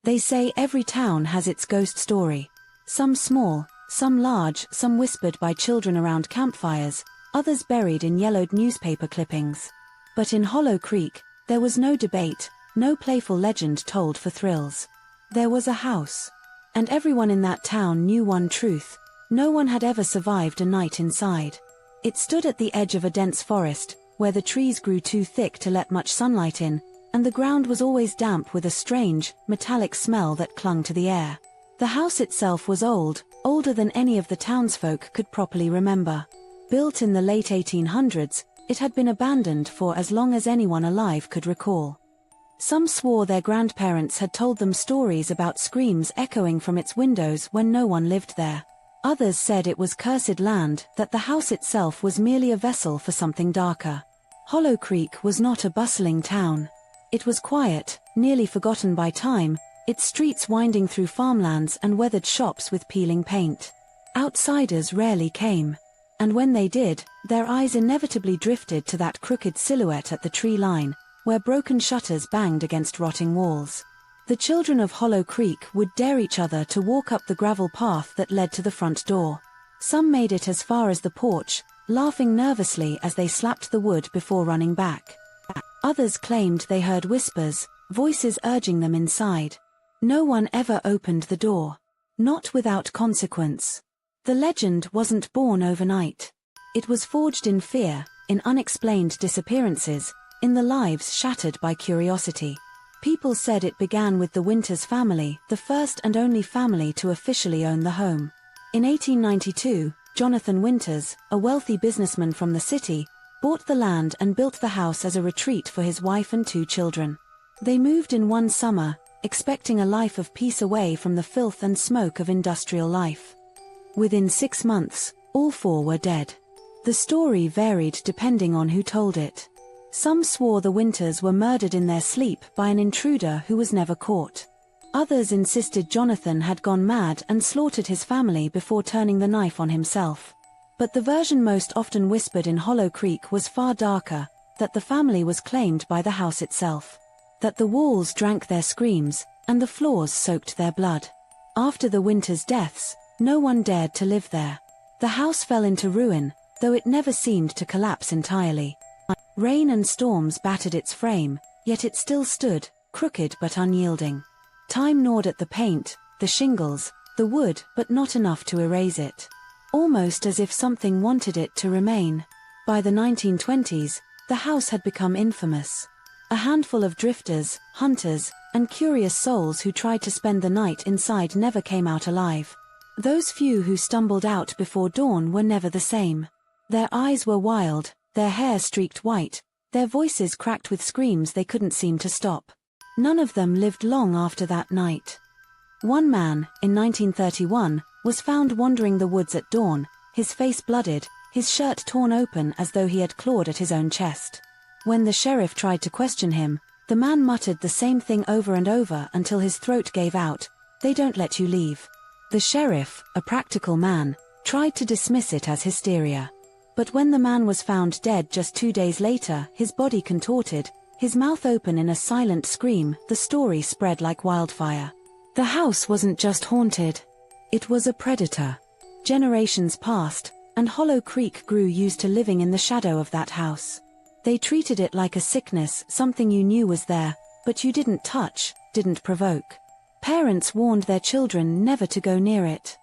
They say every town has its ghost story. Some small, some large, some whispered by children around campfires, others buried in yellowed newspaper clippings. But in Hollow Creek, there was no debate, no playful legend told for thrills. There was a house. And everyone in that town knew one truth: no one had ever survived a night inside. It stood at the edge of a dense forest, where the trees grew too thick to let much sunlight in, and the ground was always damp with a strange, metallic smell that clung to the air. The house itself was old, older than any of the townsfolk could properly remember. Built in the late 1800s, it had been abandoned for as long as anyone alive could recall. Some swore their grandparents had told them stories about screams echoing from its windows when no one lived there. Others said it was cursed land, that the house itself was merely a vessel for something darker. Hollow Creek was not a bustling town. It was quiet, nearly forgotten by time, its streets winding through farmlands and weathered shops with peeling paint. Outsiders rarely came. And when they did, their eyes inevitably drifted to that crooked silhouette at the tree line, where broken shutters banged against rotting walls. The children of Hollow Creek would dare each other to walk up the gravel path that led to the front door. Some made it as far as the porch, laughing nervously as they slapped the wood before running back. Others claimed they heard whispers, voices urging them inside. No one ever opened the door. Not without consequence. The legend wasn't born overnight. It was forged in fear, in unexplained disappearances, in the lives shattered by curiosity. People said it began with the Winters family, the first and only family to officially own the home. In 1892, Jonathan Winters, a wealthy businessman from the city, bought the land and built the house as a retreat for his wife and 2 children. They moved in one summer, expecting a life of peace away from the filth and smoke of industrial life. Within 6 months, all 4 were dead. The story varied depending on who told it. Some swore the Winters were murdered in their sleep by an intruder who was never caught. Others insisted Jonathan had gone mad and slaughtered his family before turning the knife on himself. But the version most often whispered in Hollow Creek was far darker, that the family was claimed by the house itself. That the walls drank their screams, and the floors soaked their blood. After the Winters' deaths, no one dared to live there. The house fell into ruin, though it never seemed to collapse entirely. Rain and storms battered its frame, yet it still stood, crooked but unyielding. Time gnawed at the paint, the shingles, the wood, but not enough to erase it. Almost as if something wanted it to remain. By the 1920s, the house had become infamous. A handful of drifters, hunters, and curious souls who tried to spend the night inside never came out alive. Those few who stumbled out before dawn were never the same. Their eyes were wild, their hair streaked white, their voices cracked with screams they couldn't seem to stop. None of them lived long after that night. One man, in 1931, was found wandering the woods at dawn, his face blooded, his shirt torn open as though he had clawed at his own chest. When the sheriff tried to question him, the man muttered the same thing over and over until his throat gave out, "They don't let you leave." The sheriff, a practical man, tried to dismiss it as hysteria. But when the man was found dead just 2 days later, his body contorted, his mouth open in a silent scream, the story spread like wildfire. The house wasn't just haunted. It was a predator. Generations passed, and Hollow Creek grew used to living in the shadow of that house. They treated it like a sickness, something you knew was there, but you didn't touch, didn't provoke. Parents warned their children never to go near it.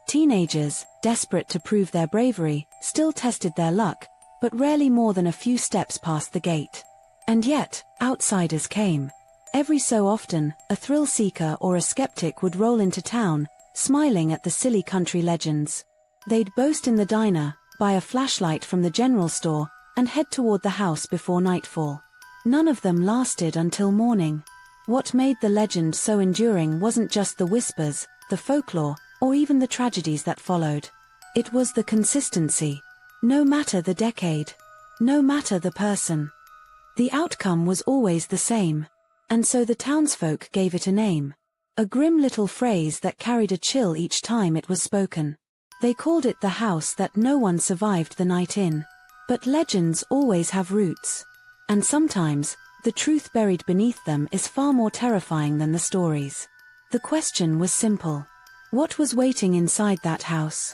Teenagers, desperate to prove their bravery, still tested their luck, but rarely more than a few steps past the gate. And yet, outsiders came. Every so often, a thrill seeker or a skeptic would roll into town, smiling at the silly country legends. They'd boast in the diner, buy a flashlight from the general store, and head toward the house before nightfall. None of them lasted until morning. What made the legend so enduring wasn't just the whispers, the folklore, or even the tragedies that followed. It was the consistency. No matter the decade. No matter the person. The outcome was always the same. And so the townsfolk gave it a name. A grim little phrase that carried a chill each time it was spoken. They called it the house that no one survived the night in. But legends always have roots. And sometimes, the truth buried beneath them is far more terrifying than the stories. The question was simple. What was waiting inside that house?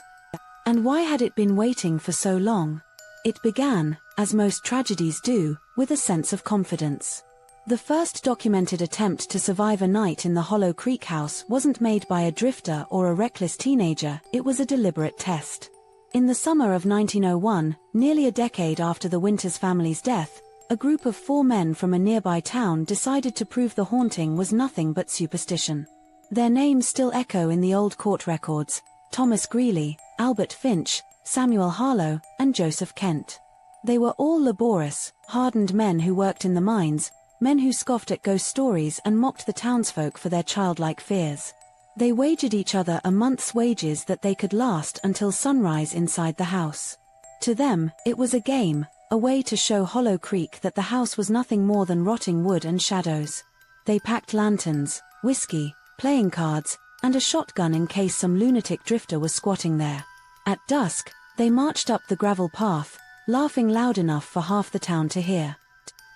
And why had it been waiting for so long? It began, as most tragedies do, with a sense of confidence. The first documented attempt to survive a night in the Hollow Creek house wasn't made by a drifter or a reckless teenager, it was a deliberate test. In the summer of 1901, nearly a decade after the Winters family's death, a group of 4 men from a nearby town decided to prove the haunting was nothing but superstition. Their names still echo in the old court records: Thomas Greeley, Albert Finch, Samuel Harlow, and Joseph Kent. They were all laborious, hardened men who worked in the mines, men who scoffed at ghost stories and mocked the townsfolk for their childlike fears. They wagered each other a month's wages that they could last until sunrise inside the house. To them, it was a game, a way to show Hollow Creek that the house was nothing more than rotting wood and shadows. They packed lanterns, whiskey, playing cards, and a shotgun in case some lunatic drifter was squatting there. At dusk, they marched up the gravel path, laughing loud enough for half the town to hear.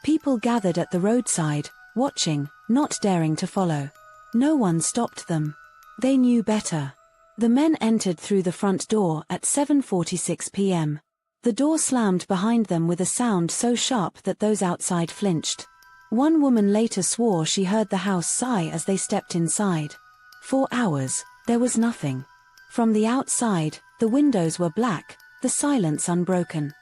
People gathered at the roadside, watching, not daring to follow. No one stopped them. They knew better. The men entered through the front door at 7:46 p.m. The door slammed behind them with a sound so sharp that those outside flinched. One woman later swore she heard the house sigh as they stepped inside. For hours, there was nothing. From the outside, the windows were black, the silence unbroken.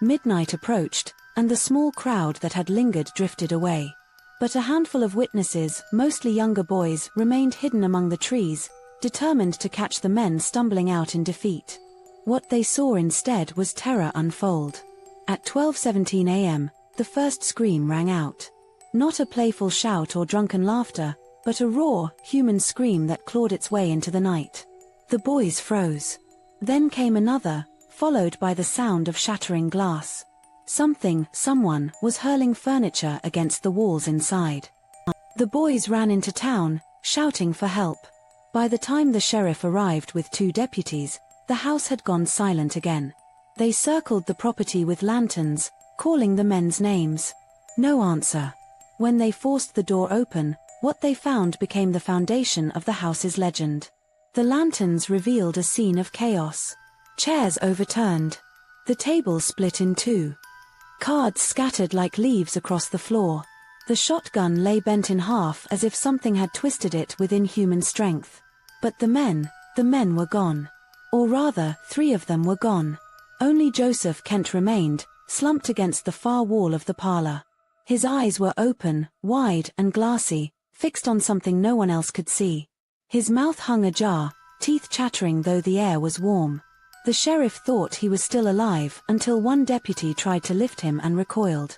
Midnight approached, and the small crowd that had lingered drifted away. But a handful of witnesses, mostly younger boys, remained hidden among the trees, determined to catch the men stumbling out in defeat. What they saw instead was terror unfold. At 12:17 a.m., the first scream rang out. Not a playful shout or drunken laughter, but a raw, human scream that clawed its way into the night. The boys froze. Then came another, followed by the sound of shattering glass. Someone was hurling furniture against the walls inside. The boys ran into town, shouting for help. By the time the sheriff arrived with 2 deputies, the house had gone silent again. They circled the property with lanterns, calling the men's names. No answer. When they forced the door open, what they found became the foundation of the house's legend. The lanterns revealed a scene of chaos. Chairs overturned. The table split in 2. Cards scattered like leaves across the floor. The shotgun lay bent in half as if something had twisted it with inhuman strength. But the men were gone. Or rather, 3 of them were gone. Only Joseph Kent remained, slumped against the far wall of the parlor. His eyes were open, wide and glassy, fixed on something no one else could see. His mouth hung ajar, teeth chattering though the air was warm. The sheriff thought he was still alive until one deputy tried to lift him and recoiled.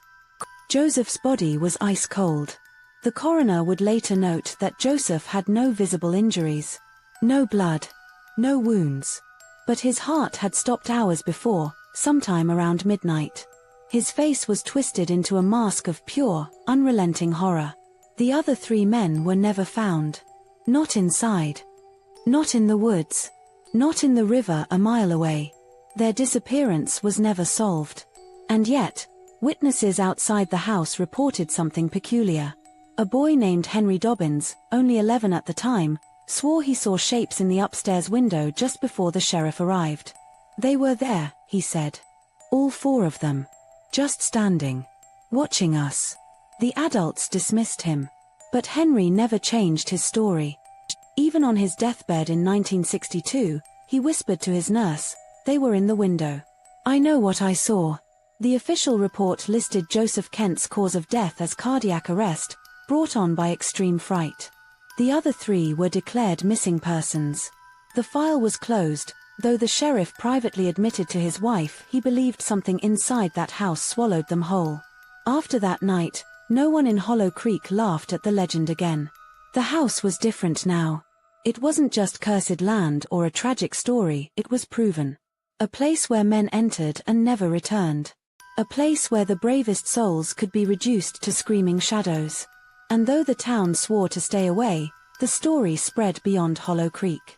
Joseph's body was ice cold. The coroner would later note that Joseph had no visible injuries. No blood. No wounds. But his heart had stopped hours before, sometime around midnight. His face was twisted into a mask of pure, unrelenting horror. The other 3 men were never found. Not inside. Not in the woods. Not in the river a mile away. Their disappearance was never solved. And yet, witnesses outside the house reported something peculiar. A boy named Henry Dobbins, only 11 at the time, swore he saw shapes in the upstairs window just before the sheriff arrived. They were there, he said. All 4 of them. Just standing. Watching us. The adults dismissed him. But Henry never changed his story. Even on his deathbed in 1962, he whispered to his nurse, "They were in the window. I know what I saw." The official report listed Joseph Kent's cause of death as cardiac arrest, brought on by extreme fright. The other 3 were declared missing persons. The file was closed, though the sheriff privately admitted to his wife he believed something inside that house swallowed them whole. After that night, no one in Hollow Creek laughed at the legend again. The house was different now. It wasn't just cursed land or a tragic story, it was proven. A place where men entered and never returned. A place where the bravest souls could be reduced to screaming shadows. And though the town swore to stay away, the story spread beyond Hollow Creek.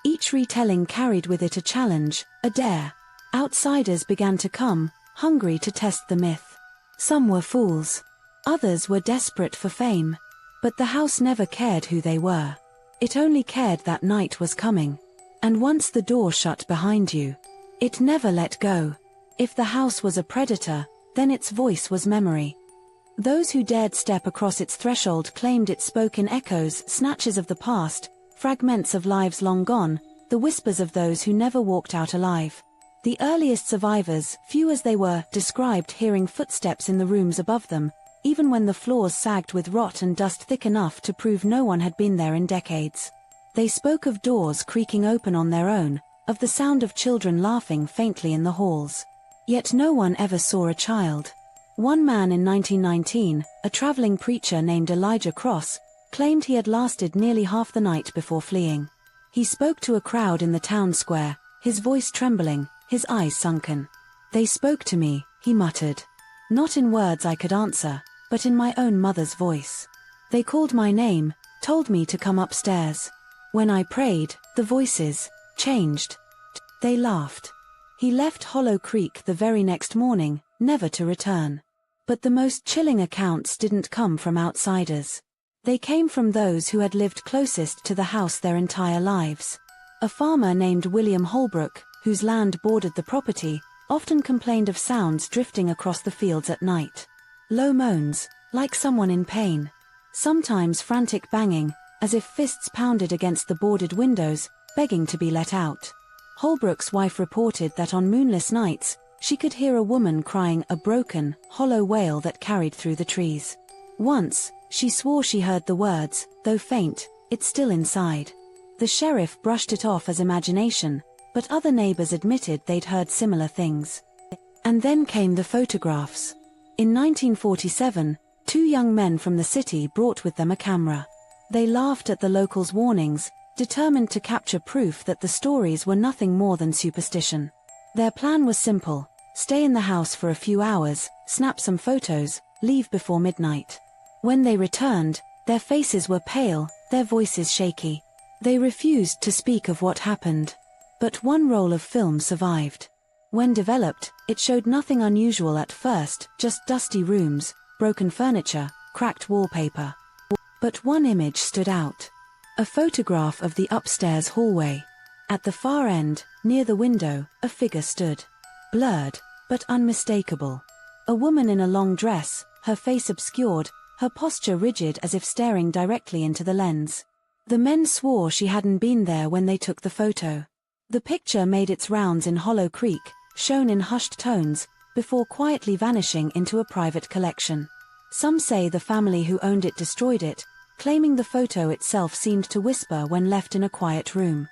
Each retelling carried with it a challenge, a dare. Outsiders began to come, hungry to test the myth. Some were fools. Others were desperate for fame. But the house never cared who they were. It only cared that night was coming. And once the door shut behind you, it never let go. If the house was a predator, then its voice was memory. Those who dared step across its threshold claimed it spoke in echoes, snatches of the past, fragments of lives long gone, the whispers of those who never walked out alive. The earliest survivors, few as they were, described hearing footsteps in the rooms above them, even when the floors sagged with rot and dust thick enough to prove no one had been there in decades. They spoke of doors creaking open on their own, of the sound of children laughing faintly in the halls. Yet no one ever saw a child. One man in 1919, a traveling preacher named Elijah Cross, claimed he had lasted nearly half the night before fleeing. He spoke to a crowd in the town square, his voice trembling, his eyes sunken. "They spoke to me," he muttered. "Not in words I could answer, but in my own mother's voice. They called my name, told me to come upstairs. When I prayed, the voices changed. They laughed." He left Hollow Creek the very next morning, never to return. But the most chilling accounts didn't come from outsiders. They came from those who had lived closest to the house their entire lives. A farmer named William Holbrook, whose land bordered the property, often complained of sounds drifting across the fields at night. Low moans, like someone in pain. Sometimes frantic banging, as if fists pounded against the boarded windows, begging to be let out. Holbrook's wife reported that on moonless nights, she could hear a woman crying a broken, hollow wail that carried through the trees. Once, she swore she heard the words, though faint, "It's still inside." The sheriff brushed it off as imagination, but other neighbors admitted they'd heard similar things. And then came the photographs. In 1947, two young men from the city brought with them a camera. They laughed at the locals' warnings, determined to capture proof that the stories were nothing more than superstition. Their plan was simple: stay in the house for a few hours, snap some photos, leave before midnight. When they returned, their faces were pale, their voices shaky. They refused to speak of what happened. But one roll of film survived. When developed, it showed nothing unusual at first, just dusty rooms, broken furniture, cracked wallpaper. But one image stood out. A photograph of the upstairs hallway. At the far end, near the window, a figure stood. Blurred, but unmistakable. A woman in a long dress, her face obscured, her posture rigid as if staring directly into the lens. The men swore she hadn't been there when they took the photo. The picture made its rounds in Hollow Creek, shown in hushed tones, before quietly vanishing into a private collection. Some say the family who owned it destroyed it, claiming the photo itself seemed to whisper when left in a quiet room.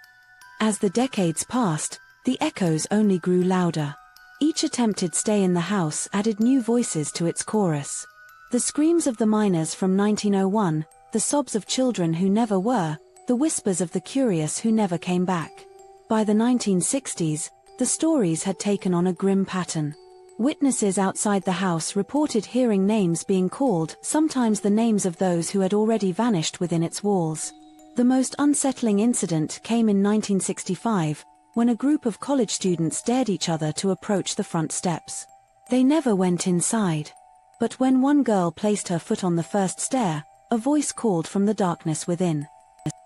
As the decades passed, the echoes only grew louder. Each attempted stay in the house added new voices to its chorus. The screams of the miners from 1901, the sobs of children who never were, the whispers of the curious who never came back. By the 1960s, the stories had taken on a grim pattern. Witnesses outside the house reported hearing names being called, sometimes the names of those who had already vanished within its walls. The most unsettling incident came in 1965, when a group of college students dared each other to approach the front steps. They never went inside. But when one girl placed her foot on the first stair, a voice called from the darkness within.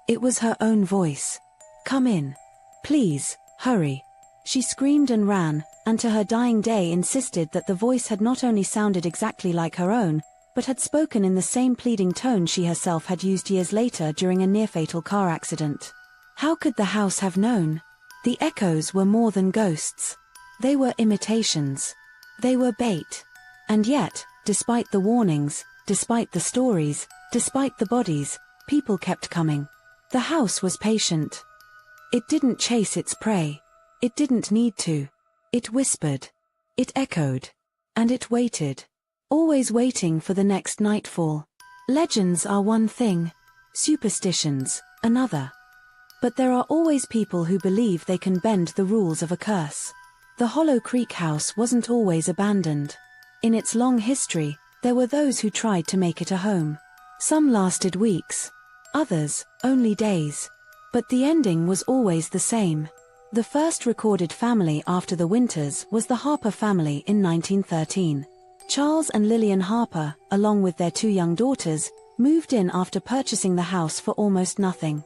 It was her own voice. "Come in. Please, hurry." She screamed and ran, and to her dying day insisted that the voice had not only sounded exactly like her own, but had spoken in the same pleading tone she herself had used years later during a near-fatal car accident. How could the house have known? The echoes were more than ghosts. They were imitations. They were bait. And yet, despite the warnings, despite the stories, despite the bodies, people kept coming. The house was patient. It didn't chase its prey. It didn't need to. It whispered. It echoed. And it waited. Always waiting for the next nightfall. Legends are one thing. Superstitions, another. But there are always people who believe they can bend the rules of a curse. The Hollow Creek house wasn't always abandoned. In its long history, there were those who tried to make it a home. Some lasted weeks. Others, only days. But the ending was always the same. The first recorded family after the Winters was the Harper family in 1913. Charles and Lillian Harper, along with their two young daughters, moved in after purchasing the house for almost nothing.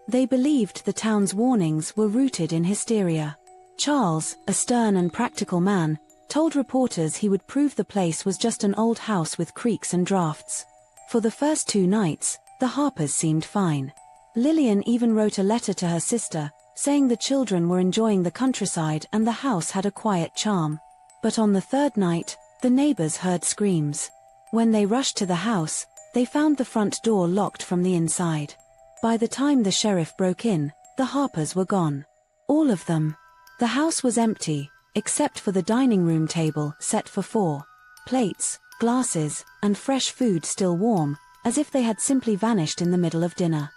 They believed the town's warnings were rooted in hysteria. Charles, a stern and practical man, told reporters he would prove the place was just an old house with creaks and drafts. For the first 2 nights, the Harpers seemed fine. Lillian even wrote a letter to her sister, saying the children were enjoying the countryside and the house had a quiet charm. But on the 3rd night, the neighbors heard screams. When they rushed to the house, they found the front door locked from the inside. By the time the sheriff broke in, the Harpers were gone. All of them. The house was empty, except for the dining room table set for 4. Plates, glasses, and fresh food still warm, as if they had simply vanished in the middle of dinner.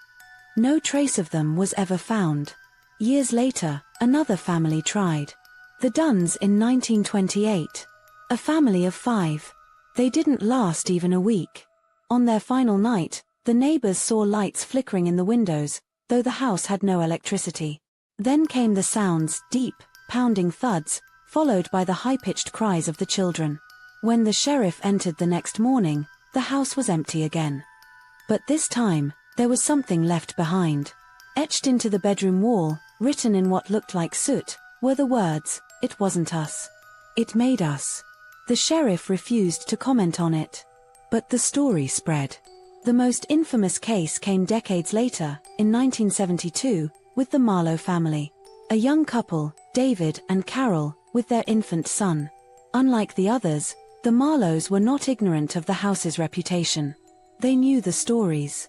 No trace of them was ever found. Years later, another family tried. The Dunns in 1928. A family of 5. They didn't last even a week. On their final night, the neighbors saw lights flickering in the windows, though the house had no electricity. Then came the sounds, deep, pounding thuds, followed by the high-pitched cries of the children. When the sheriff entered the next morning, the house was empty again. But this time, there was something left behind. Etched into the bedroom wall, written in what looked like soot, were the words, "It wasn't us. It made us." The sheriff refused to comment on it. But the story spread. The most infamous case came decades later, in 1972, with the Marlowe family. A young couple, David and Carol, with their infant son. Unlike the others, the Marlowes were not ignorant of the house's reputation. They knew the stories.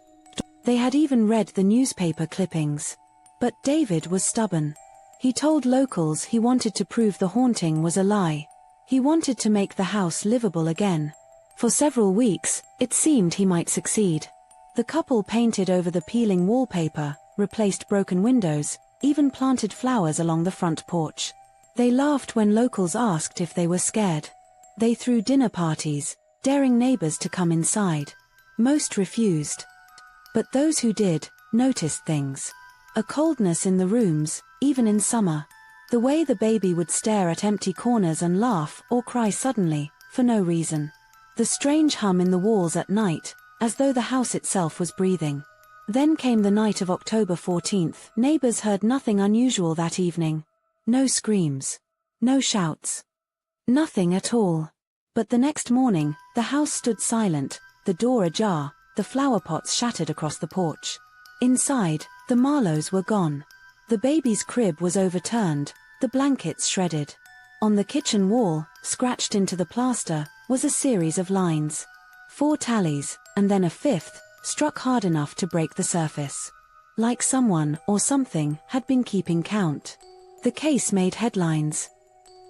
They had even read the newspaper clippings. But David was stubborn. He told locals he wanted to prove the haunting was a lie. He wanted to make the house livable again. For several weeks, it seemed he might succeed. The couple painted over the peeling wallpaper, replaced broken windows, even planted flowers along the front porch. They laughed when locals asked if they were scared. They threw dinner parties, daring neighbors to come inside. Most refused. But those who did, noticed things. A coldness in the rooms, even in summer. The way the baby would stare at empty corners and laugh or cry suddenly, for no reason. The strange hum in the walls at night, as though the house itself was breathing. Then came the night of October 14th. Neighbors heard nothing unusual that evening. No screams. No shouts. Nothing at all. But the next morning, the house stood silent, the door ajar, the flower pots shattered across the porch. Inside, the Marlowes were gone. The baby's crib was overturned, the blankets shredded. On the kitchen wall, scratched into the plaster, was a series of lines. 4 tallies, and then a 5th, struck hard enough to break the surface. Like someone, or something, had been keeping count. The case made headlines.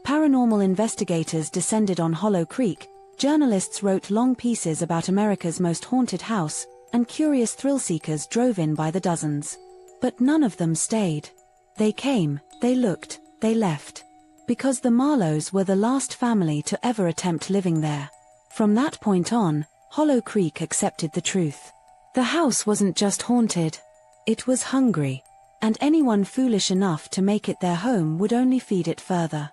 Paranormal investigators descended on Hollow Creek, journalists wrote long pieces about America's most haunted house, and curious thrill-seekers drove in by the dozens. But none of them stayed. They came, they looked, they left. Because the Marlowes were the last family to ever attempt living there. From that point on, Hollow Creek accepted the truth. The house wasn't just haunted. It was hungry. And anyone foolish enough to make it their home would only feed it further.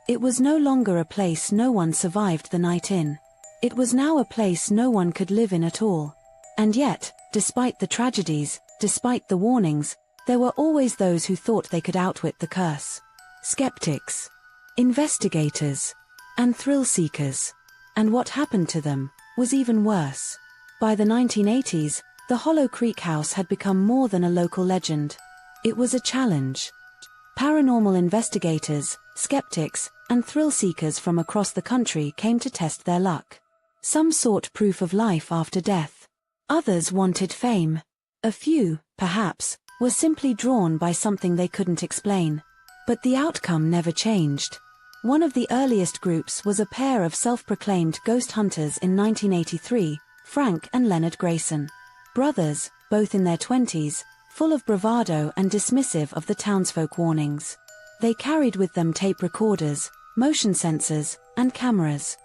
It was no longer a place no one survived the night in. It was now a place no one could live in at all. And yet, despite the tragedies, despite the warnings, there were always those who thought they could outwit the curse. Skeptics, investigators, and thrill-seekers. And what happened to them was even worse. By the 1980s, the Hollow Creek house had become more than a local legend. It was a challenge. Paranormal investigators, skeptics, and thrill-seekers from across the country came to test their luck. Some sought proof of life after death. Others wanted fame. A few, perhaps, were simply drawn by something they couldn't explain. But the outcome never changed. One of the earliest groups was a pair of self-proclaimed ghost hunters in 1983, Frank and Leonard Grayson. Brothers, both in their 20s, full of bravado and dismissive of the townsfolk warnings. They carried with them tape recorders, motion sensors, and cameras.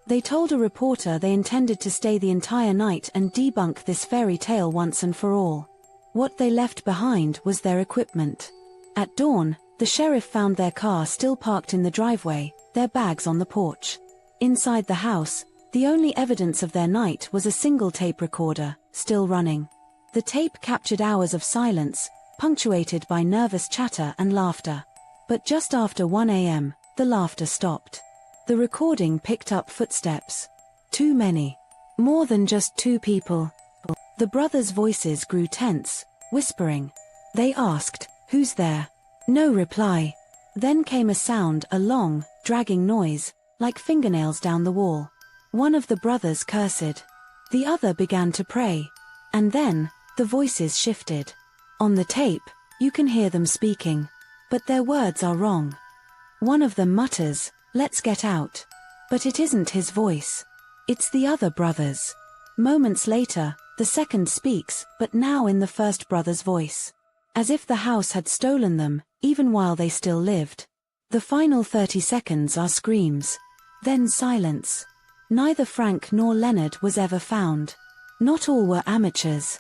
They told a reporter they intended to stay the entire night and debunk this fairy tale once and for all. What they left behind was their equipment. At dawn, the sheriff found their car still parked in the driveway, their bags on the porch. Inside the house, the only evidence of their night was a single tape recorder, still running. The tape captured hours of silence, punctuated by nervous chatter and laughter. But just after 1 a.m., the laughter stopped. The recording picked up footsteps. Too many. More than just two people. The brothers' voices grew tense, whispering. They asked, "Who's there?" No reply. Then came a sound, a long, dragging noise, like fingernails down the wall. One of the brothers cursed. The other began to pray. And then, the voices shifted. On the tape, you can hear them speaking. But their words are wrong. One of them mutters, "Let's get out." But it isn't his voice. It's the other brother's. Moments later, the second speaks, but now in the first brother's voice. As if the house had stolen them, even while they still lived. The final 30 seconds are screams. Then silence. Neither Frank nor Leonard was ever found. Not all were amateurs.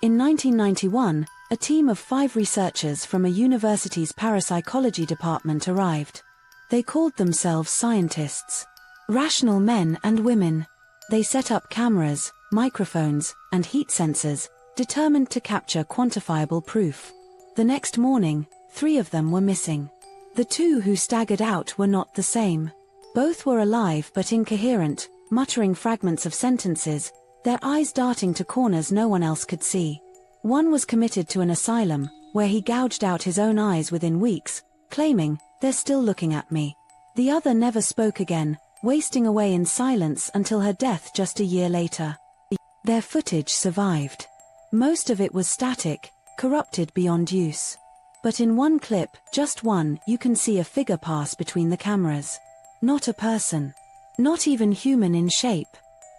In 1991, a team of 5 researchers from a university's parapsychology department arrived. They called themselves scientists. Rational men and women. They set up cameras, microphones, and heat sensors, determined to capture quantifiable proof. The next morning, 3 of them were missing. The 2 who staggered out were not the same. Both were alive but incoherent, muttering fragments of sentences, their eyes darting to corners no one else could see. One was committed to an asylum, where he gouged out his own eyes within weeks, claiming, "They're still looking at me." The other never spoke again, wasting away in silence until her death just a year later. Their footage survived. Most of it was static, corrupted beyond use. But in one clip, just one, you can see a figure pass between the cameras. Not a person. Not even human in shape.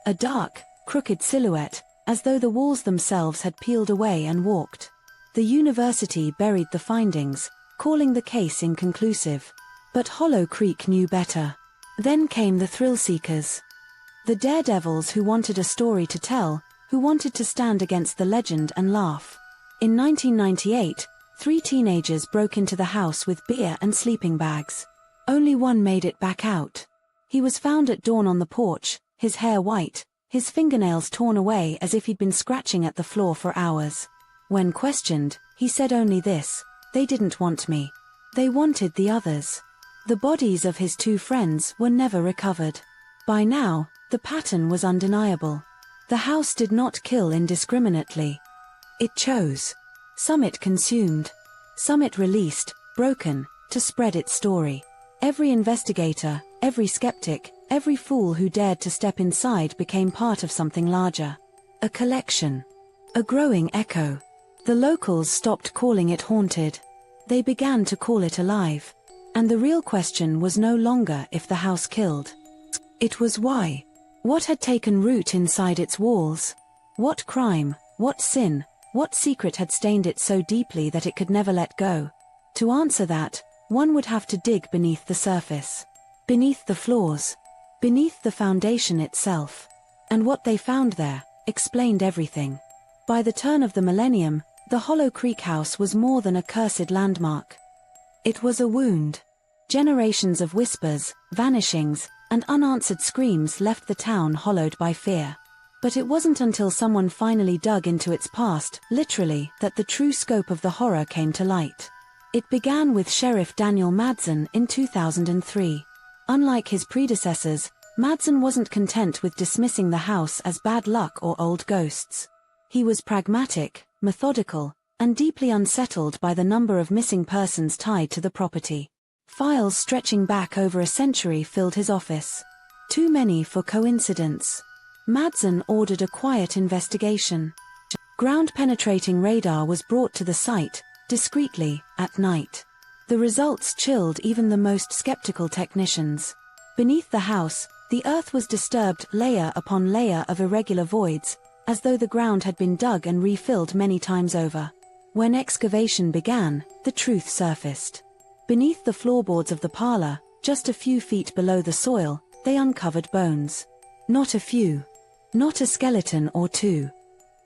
A dark, crooked silhouette, as though the walls themselves had peeled away and walked. The university buried the findings, calling the case inconclusive. But Hollow Creek knew better. Then came the thrill seekers. The daredevils who wanted a story to tell, who wanted to stand against the legend and laugh. In 1998, 3 teenagers broke into the house with beer and sleeping bags. Only one made it back out. He was found at dawn on the porch, his hair white, his fingernails torn away as if he'd been scratching at the floor for hours. When questioned, he said only this: "They didn't want me. They wanted the others." The bodies of his 2 friends were never recovered. By now, the pattern was undeniable. The house did not kill indiscriminately. It chose. Some it consumed. Some it released, broken, to spread its story. Every investigator, every skeptic, every fool who dared to step inside became part of something larger. A collection. A growing echo. The locals stopped calling it haunted. They began to call it alive. And the real question was no longer if the house killed. It was why. What had taken root inside its walls? What crime, what sin, what secret had stained it so deeply that it could never let go? To answer that, one would have to dig beneath the surface. Beneath the floors. Beneath the foundation itself. And what they found there explained everything. By the turn of the millennium, the Hollow Creek house was more than a cursed landmark. It was a wound. Generations of whispers, vanishings, and unanswered screams left the town hollowed by fear. But it wasn't until someone finally dug into its past, literally, that the true scope of the horror came to light. It began with Sheriff Daniel Madsen in 2003. Unlike his predecessors, Madsen wasn't content with dismissing the house as bad luck or old ghosts. He was pragmatic, methodical, and deeply unsettled by the number of missing persons tied to the property. Files stretching back over a century filled his office. Too many for coincidence. Madsen ordered a quiet investigation. Ground-penetrating radar was brought to the site, discreetly, at night. The results chilled even the most skeptical technicians. Beneath the house, the earth was disturbed layer upon layer of irregular voids, as though the ground had been dug and refilled many times over. When excavation began, the truth surfaced. Beneath the floorboards of the parlor, just a few feet below the soil, they uncovered bones. Not a few. Not a skeleton or 2.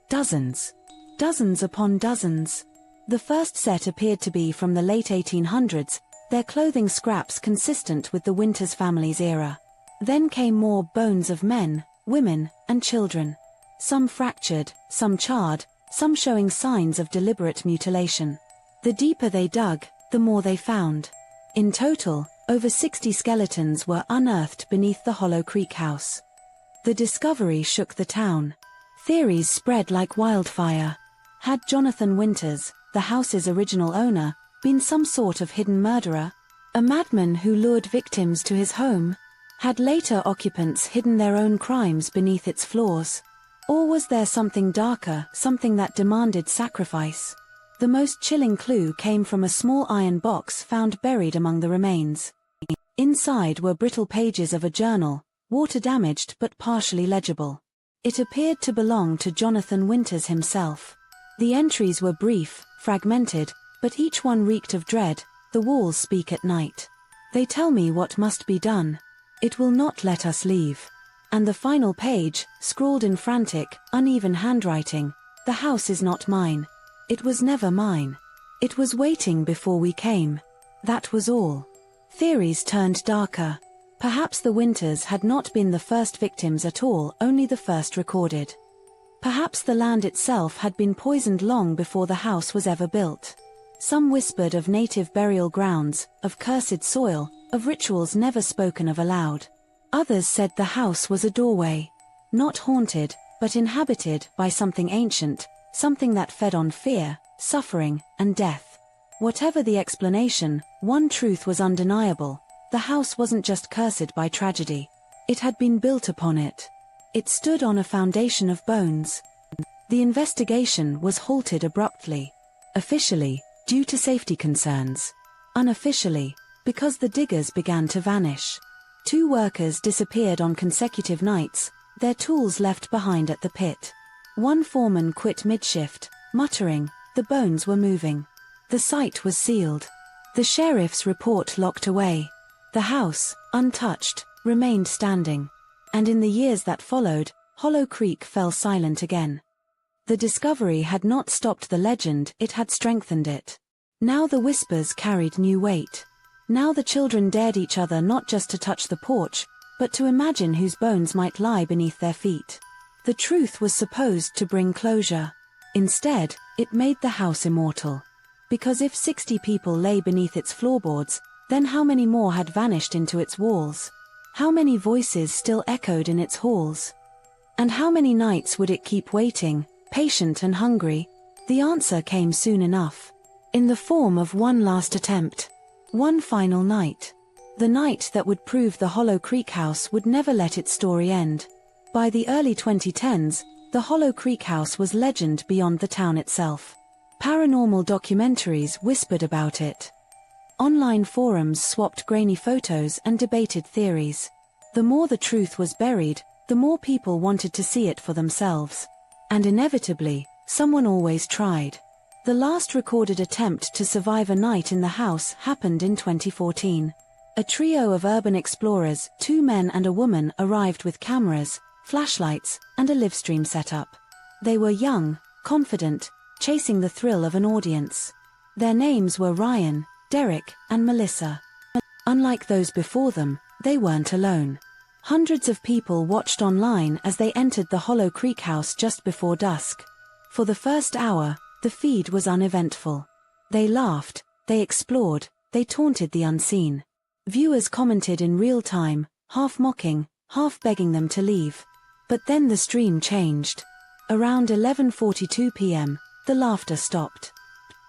Dozens. Dozens upon dozens. The first set appeared to be from the late 1800s, their clothing scraps consistent with the Winters family's era. Then came more bones of men, women, and children. Some fractured, some charred, some showing signs of deliberate mutilation. The deeper they dug, the more they found. In total, over 60 skeletons were unearthed beneath the Hollow Creek house. The discovery shook the town. Theories spread like wildfire. Had Jonathan Winters, the house's original owner, been some sort of hidden murderer? A madman who lured victims to his home? Had later occupants hidden their own crimes beneath its floors? Or was there something darker, something that demanded sacrifice? The most chilling clue came from a small iron box found buried among the remains. Inside were brittle pages of a journal, water-damaged but partially legible. It appeared to belong to Jonathan Winters himself. The entries were brief, fragmented, but each one reeked of dread. The walls speak at night. They tell me what must be done. It will not let us leave. And the final page, scrawled in frantic, uneven handwriting, "The house is not mine. It was never mine. It was waiting before we came." That was all. Theories turned darker. Perhaps the Winters had not been the first victims at all, only the first recorded. Perhaps the land itself had been poisoned long before the house was ever built. Some whispered of native burial grounds, of cursed soil, of rituals never spoken of aloud. Others said the house was a doorway. Not haunted, but inhabited by something ancient, something that fed on fear, suffering, and death. Whatever the explanation, one truth was undeniable. The house wasn't just cursed by tragedy. It had been built upon it. It stood on a foundation of bones. The investigation was halted abruptly. Officially, due to safety concerns. Unofficially, because the diggers began to vanish. 2 workers disappeared on consecutive nights, their tools left behind at the pit. One foreman quit mid-shift, muttering, "The bones were moving." The site was sealed. The sheriff's report locked away. The house, untouched, remained standing. And in the years that followed, Hollow Creek fell silent again. The discovery had not stopped the legend, it had strengthened it. Now the whispers carried new weight. Now the children dared each other not just to touch the porch, but to imagine whose bones might lie beneath their feet. The truth was supposed to bring closure. Instead, it made the house immortal. Because if 60 people lay beneath its floorboards, then how many more had vanished into its walls? How many voices still echoed in its halls? And how many nights would it keep waiting, patient and hungry? The answer came soon enough. In the form of one last attempt. One final night. The night that would prove the Hollow Creek house would never let its story end. By the early 2010s, the Hollow Creek house was legend beyond the town itself. Paranormal documentaries whispered about it. Online forums swapped grainy photos and debated theories. The more the truth was buried, the more people wanted to see it for themselves. And inevitably, someone always tried. The last recorded attempt to survive a night in the house happened in 2014. A trio of urban explorers, 2 men and a woman, arrived with cameras, flashlights, and a livestream setup. They were young, confident, chasing the thrill of an audience. Their names were Ryan, Derek, and Melissa. Unlike those before them, they weren't alone. Hundreds of people watched online as they entered the Hollow Creek house just before dusk. For the first hour, the feed was uneventful. They laughed, they explored, they taunted the unseen. Viewers commented in real time, half mocking, half begging them to leave. But then the stream changed. Around 11:42 p.m., the laughter stopped.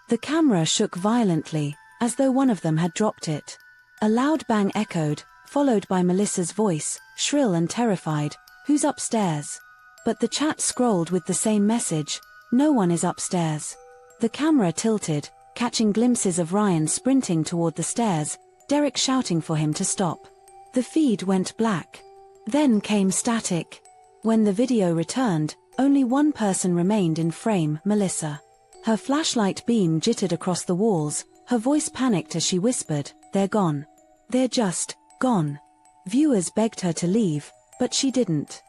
The camera shook violently, as though one of them had dropped it. A loud bang echoed, followed by Melissa's voice, shrill and terrified, "Who's upstairs?" But the chat scrolled with the same message, "No one is upstairs." The camera tilted, catching glimpses of Ryan sprinting toward the stairs, Derek shouting for him to stop. The feed went black. Then came static. When the video returned, only one person remained in frame, Melissa. Her flashlight beam jittered across the walls, her voice panicked as she whispered, "They're gone. They're just gone." Viewers begged her to leave, but she didn't.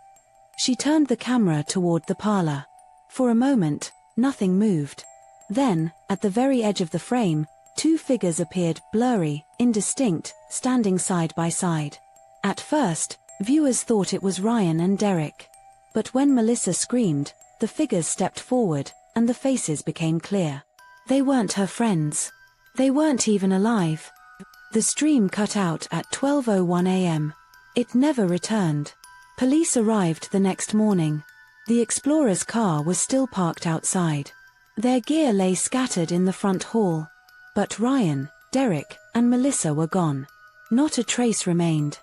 She turned the camera toward the parlor. For a moment, nothing moved. Then, at the very edge of the frame, 2 figures appeared, blurry, indistinct, standing side by side. At first, viewers thought it was Ryan and Derek. But when Melissa screamed, the figures stepped forward, and the faces became clear. They weren't her friends. They weren't even alive. The stream cut out at 12:01 a.m. It never returned. Police arrived the next morning. The explorer's car was still parked outside. Their gear lay scattered in the front hall. But Ryan, Derek, and Melissa were gone. Not a trace remained.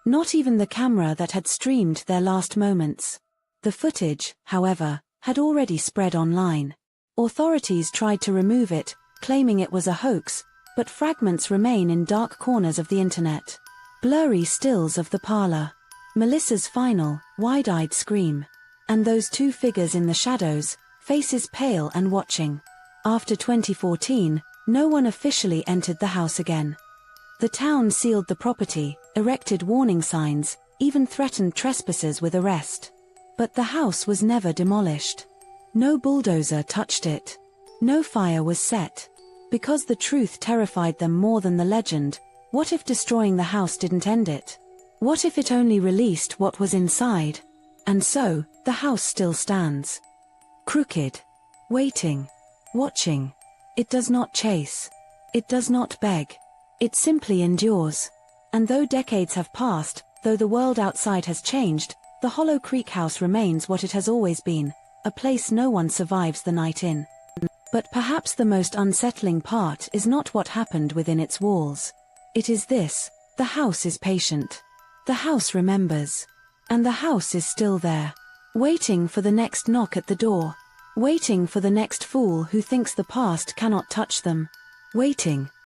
Not even the camera that had streamed their last moments. The footage, however, had already spread online. Authorities tried to remove it, claiming it was a hoax, but fragments remain in dark corners of the internet. Blurry stills of the parlor. Melissa's final, wide-eyed scream. And those two figures in the shadows, faces pale and watching. After 2014, no one officially entered the house again. The town sealed the property, erected warning signs, even threatened trespassers with arrest. But the house was never demolished. No bulldozer touched it. No fire was set. Because the truth terrified them more than the legend, what if destroying the house didn't end it? What if it only released what was inside? And so, the house still stands. Crooked. Waiting. Watching. It does not chase. It does not beg. It simply endures. And though decades have passed, though the world outside has changed, the Hollow Creek house remains what it has always been, a place no one survives the night in. But perhaps the most unsettling part is not what happened within its walls. It is this: the house is patient. The house remembers. And the house is still there. Waiting for the next knock at the door. Waiting for the next fool who thinks the past cannot touch them. Waiting,